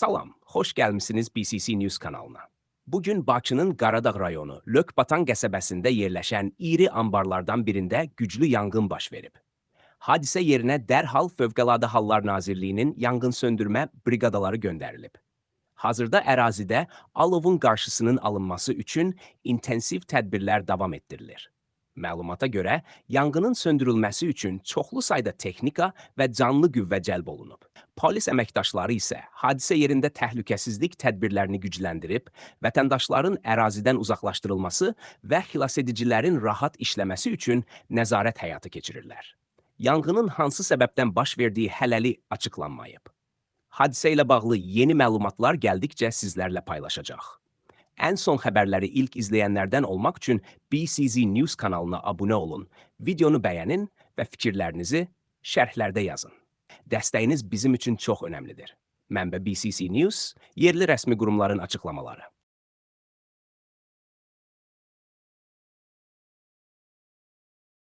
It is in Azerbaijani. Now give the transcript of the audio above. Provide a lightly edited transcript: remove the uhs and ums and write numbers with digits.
Salam, xoş gəlmisiniz BCC News kanalına. Bugün Bakının Qaradağ rayonu Lökbatan qəsəbəsində yerləşən iri anbarlardan birində güclü yanğın baş verib. Hadisə yerinə dərhal Fövqəladə Hallar Nazirliyinin yanğınsöndürmə briqadaları göndərilib. Hazırda ərazidə alovun qarşısının alınması üçün intensiv tədbirlər davam etdirilir. Məlumata görə, yanğının söndürülməsi üçün çoxlu sayda texnika və canlı qüvvə cəlb olunub. Polis əməkdaşları isə hadisə yerində təhlükəsizlik tədbirlərini gücləndirib, vətəndaşların ərazidən uzaqlaşdırılması və xilasedicilərin rahat işləməsi üçün nəzarət həyata keçirirlər. Yanğının hansı səbəbdən baş verdiyi hələli açıqlanmayıb. Hadisə ilə bağlı yeni məlumatlar gəldikcə sizlərlə paylaşacaq. Ən son xəbərləri ilk izləyənlərdən olmaq üçün BCC News kanalına abunə olun, videonu bəyənin və fikirlərinizi şərhlərdə yazın. Dəstəyiniz bizim üçün çox önəmlidir. Mənbə BCC News, yerli rəsmi qurumların açıqlamaları.